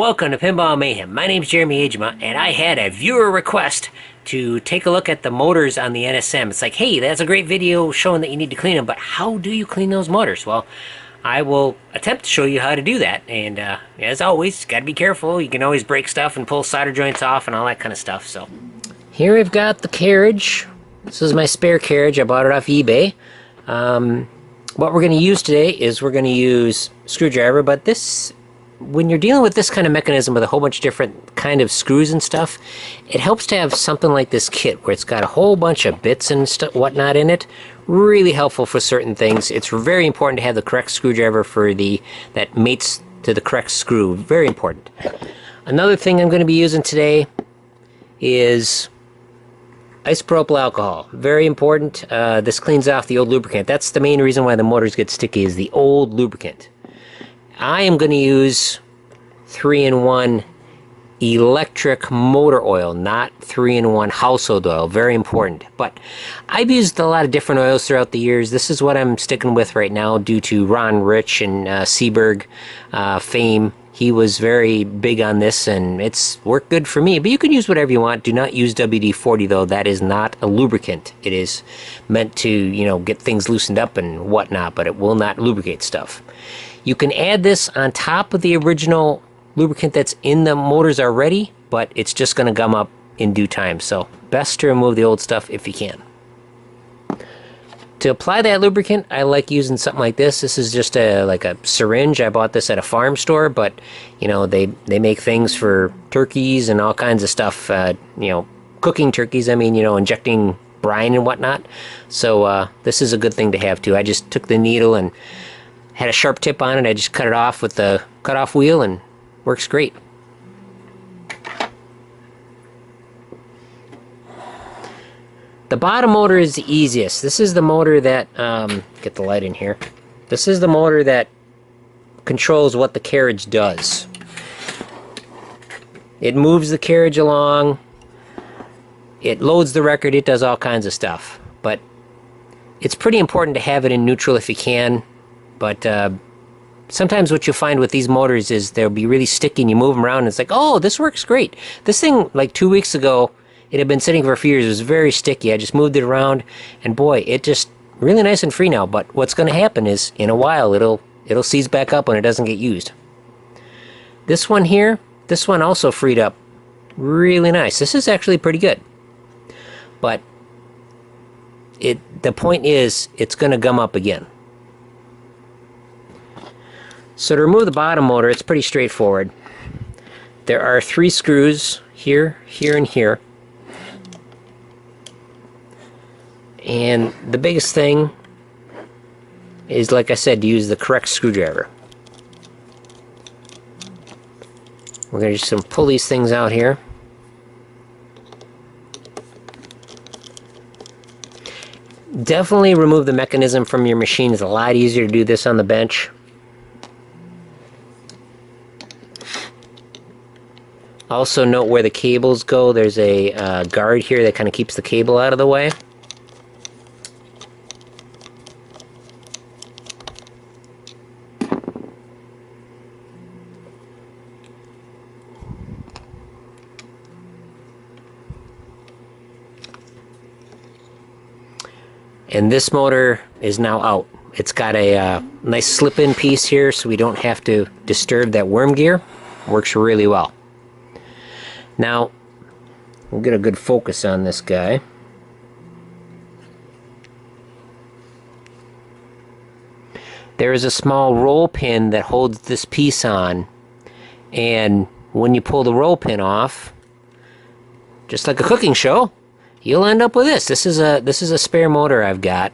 Welcome to Pinball Mayhem. My name's Jeremy Agema, and I had a viewer request to take a look at the motors on the NSM. It's like, hey, that's a great video showing that you need to clean them, but how do you clean those motors? Well, I will attempt to show you how to do that, and as always, gotta be careful. You can always break stuff and pull solder joints off and all that kind of stuff. So here we've got the carriage. This is my spare carriage. I bought it off eBay. What we're going to use today is we're going to use screwdriver, but this, when you're dealing with this kind of mechanism with a whole bunch of different kind of screws and stuff, it helps to have something like this kit where it's got a whole bunch of bits and stuff, whatnot in it. Really helpful for certain things. It's very important to have the correct screwdriver for that mates to the correct screw. Very important. Another thing I'm going to be using today is isopropyl alcohol. Very important. This cleans off the old lubricant. That's the main reason why the motors get sticky, is the old lubricant. I am going to use 3-in-1 electric motor oil, not 3-in-1 household oil. Very important. But I've used a lot of different oils throughout the years. This is what I'm sticking with right now due to Ron Rich and Seaberg fame. He was very big on this, and it's worked good for me. But you can use whatever you want. Do not use WD-40, though. That is not a lubricant. It is meant to, you know, get things loosened up and whatnot, but it will not lubricate stuff. You can add this on top of the original lubricant that's in the motors already, but it's just going to gum up in due time. So best to remove the old stuff if you can. To apply that lubricant, I like using something like this. This is just like a syringe. I bought this at a farm store, but you know, they make things for turkeys and all kinds of stuff. You know, cooking turkeys. I mean, you know, injecting brine and whatnot. So this is a good thing to have too. I just took the needle and had a sharp tip on it. I just cut it off with the cutoff wheel, and works great. The bottom motor is the easiest. This is the motor that, get the light in here. This is the motor that controls what the carriage does. It moves the carriage along. It loads the record. It does all kinds of stuff. But it's pretty important to have it in neutral if you can. But sometimes what you'll find with these motors is they'll be really sticky and you move them around and it's like, oh, this works great. This thing, like 2 weeks ago, it had been sitting for a few years. It was very sticky. I just moved it around, and boy, it just really nice and free now. But what's going to happen is, in a while, it'll seize back up when it doesn't get used. This one here, this one also freed up. Really nice. This is actually pretty good. But the point is, it's going to gum up again. So to remove the bottom motor, it's pretty straightforward. There are 3 screws here, here, and here. And the biggest thing is, like I said, to use the correct screwdriver. We're going to just pull these things out here. Definitely remove the mechanism from your machine. It's a lot easier to do this on the bench. Also note where the cables go. There's a guard here that kind of keeps the cable out of the way. And this motor is now out. It's got a nice slip-in piece here, so we don't have to disturb that worm gear. Works really well. Now, we'll get a good focus on this guy. There is a small roll pin that holds this piece on, and when you pull the roll pin off, just like a cooking show, you'll end up with this. This is a spare motor I've got.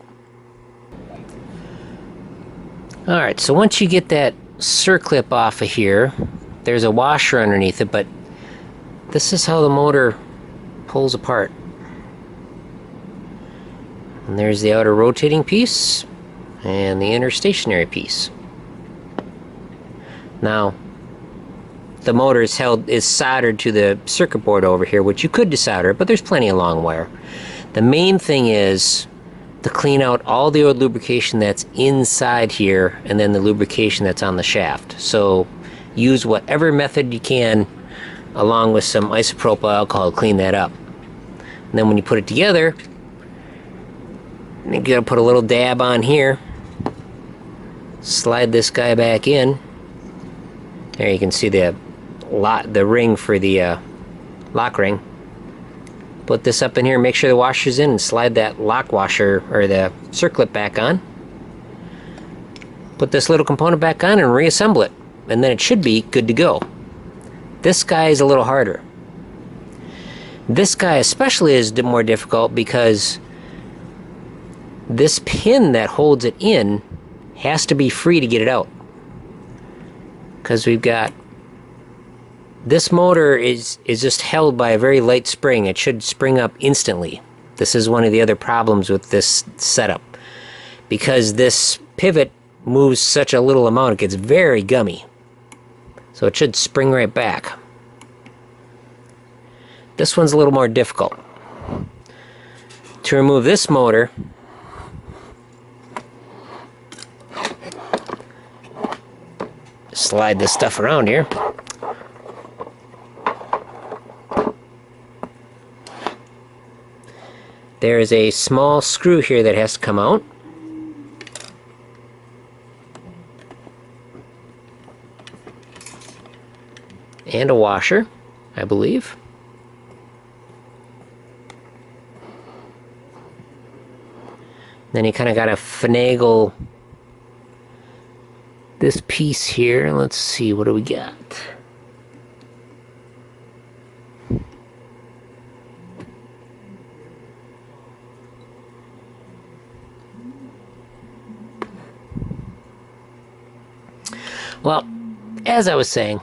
Alright, so once you get that circlip off of here, there's a washer underneath it, but this is how the motor pulls apart. And there's the outer rotating piece and the inner stationary piece. Now, the motor is soldered to the circuit board over here, which you could desolder, but there's plenty of long wire. The main thing is to clean out all the old lubrication that's inside here, and then the lubrication that's on the shaft. So use whatever method you can along with some isopropyl alcohol to clean that up. And then when you put it together, you gotta put a little dab on here. Slide this guy back in. There you can see the ring for the lock ring. Put this up in here, make sure the washer's in, and slide that lock washer or the circlip back on. Put this little component back on and reassemble it, and then it should be good to go. This guy is a little harder. This guy especially is more difficult because this pin that holds it in has to be free to get it out. Because we've got this motor is just held by a very light spring. It should spring up instantly. This is one of the other problems with this setup. Because this pivot moves such a little amount, it gets very gummy. So it should spring right back. This one's a little more difficult. To remove this motor, slide this stuff around here. There is a small screw here that has to come out. And a washer, I believe. Then you kind of got to finagle this piece here. Let's see, what do we got? Well, as I was saying,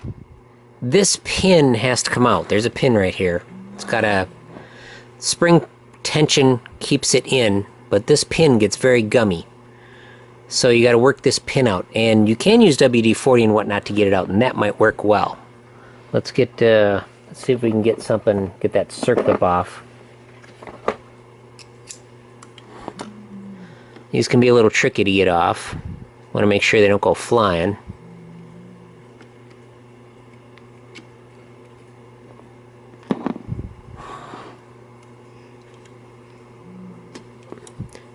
this pin has to come out. There's a pin right here. It's got a spring tension, keeps it in, but this pin gets very gummy. So you got to work this pin out, and you can use WD-40 and whatnot to get it out, and that might work well. Let's see if we can get that circlip off. These can be a little tricky to get off. Want to make sure they don't go flying.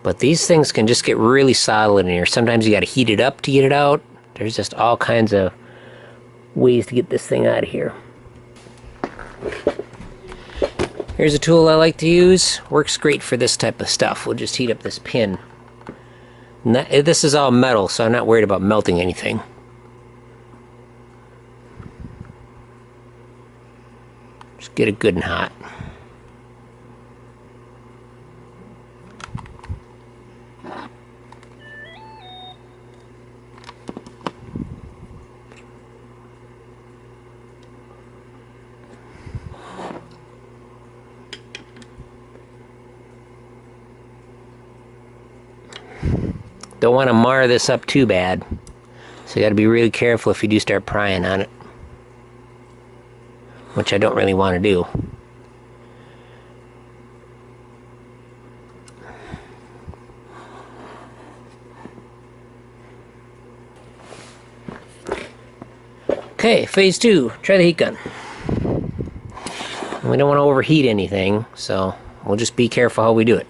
But these things can just get really solid in here. Sometimes you got to heat it up to get it out. There's just all kinds of ways to get this thing out of here. Here's a tool I like to use. Works great for this type of stuff. We'll just heat up this pin. This is all metal, so I'm not worried about melting anything. Just get it good and hot. Don't want to mar this up too bad, so you got to be really careful if you do start prying on it, which I don't really want to do. Okay, phase 2, try the heat gun. We don't want to overheat anything, so we'll just be careful how we do it.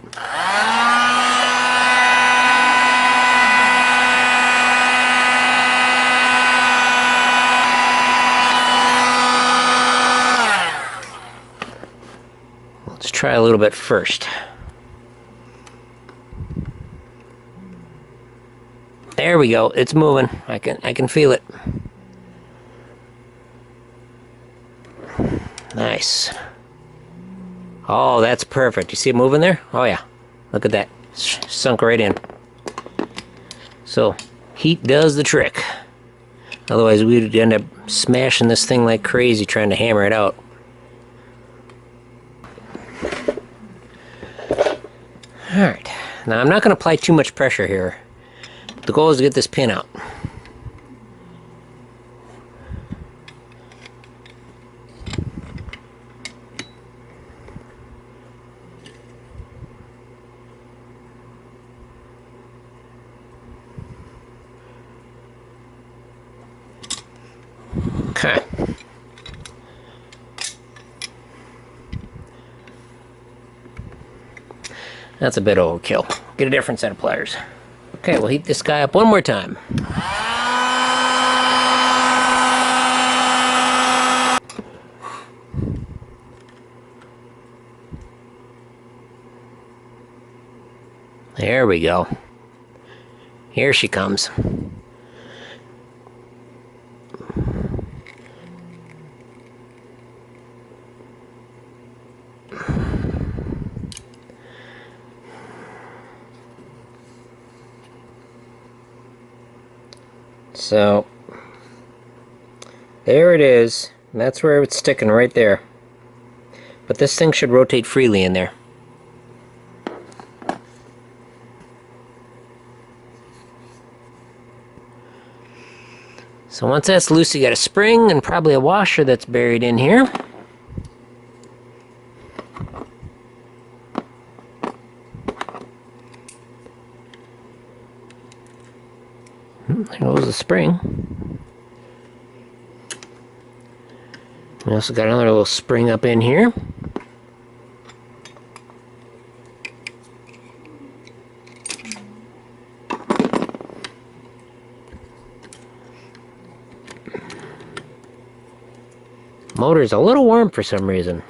Let's try a little bit first. There we go. It's moving. I can feel it. Nice. Oh, that's perfect. You see it moving there? Oh yeah. Look at that. Sunk right in. So, heat does the trick. Otherwise, we'd end up smashing this thing like crazy trying to hammer it out. Alright. Now, I'm not going to apply too much pressure here. The goal is to get this pin out. That's a bit overkill. Get a different set of pliers. Okay, we'll heat this guy up one more time. There we go. Here she comes. So, there it is. And that's where it's sticking right there. But this thing should rotate freely in there. So once that's loose, you got a spring and probably a washer that's buried in here. There goes the spring. We also got another little spring up in here. Motor's a little warm for some reason.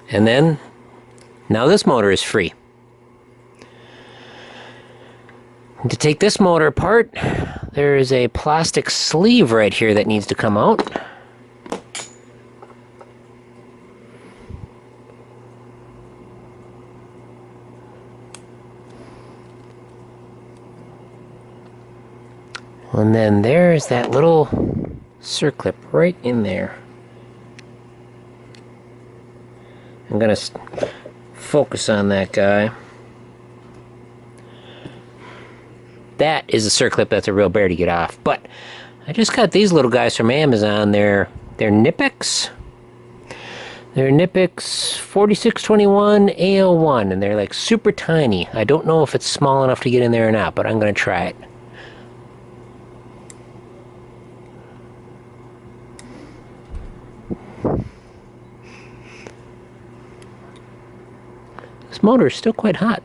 And then, now this motor is free. And to take this motor apart, there is a plastic sleeve right here that needs to come out. And then there's that little circlip right in there. I'm going to focus on that guy. That is a circlip that's a real bear to get off. But I just got these little guys from Amazon. They're Knipex. They're Knipex 4621 AL1, and they're like super tiny. I don't know if it's small enough to get in there or not, but I'm going to try it. This motor is still quite hot.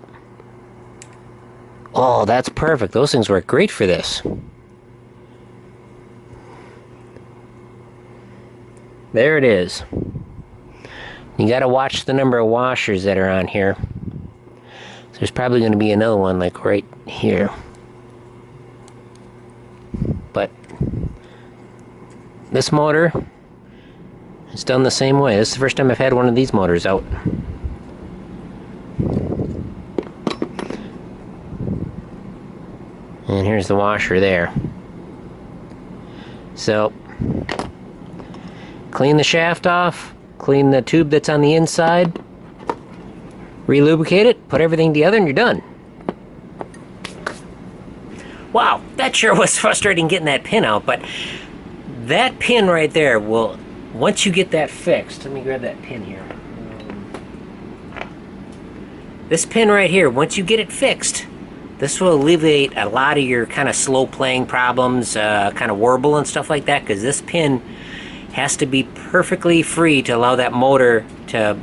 Oh, that's perfect. Those things work great for this. There it is. You gotta watch the number of washers that are on here. So there's probably going to be another one like right here. But this motor is done the same way. This is the first time I've had one of these motors out. And here's the washer there. So, clean the shaft off, clean the tube that's on the inside, re-lubricate it, put everything together, and you're done. Wow, that sure was frustrating getting that pin out, but that pin right there will, once you get that fixed, let me grab that pin here. This pin right here, once you get it fixed, this will alleviate a lot of your kind of slow playing problems, kind of warble and stuff like that, because this pin has to be perfectly free to allow that motor to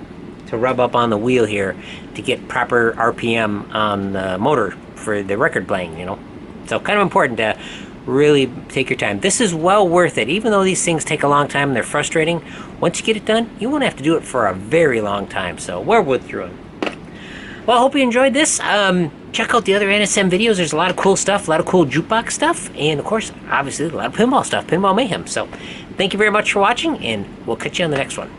rub up on the wheel here to get proper RPM on the motor for the record playing, you know. So kind of important to really take your time. This is well worth it. Even though these things take a long time and they're frustrating, once you get it done, you won't have to do it for a very long time. So we're worth through it. Well, I hope you enjoyed this. Check out the other NSM videos. There's a lot of cool stuff, a lot of cool jukebox stuff, and of course, obviously, a lot of pinball stuff, Pinball Mayhem. So, thank you very much for watching, and we'll catch you on the next one.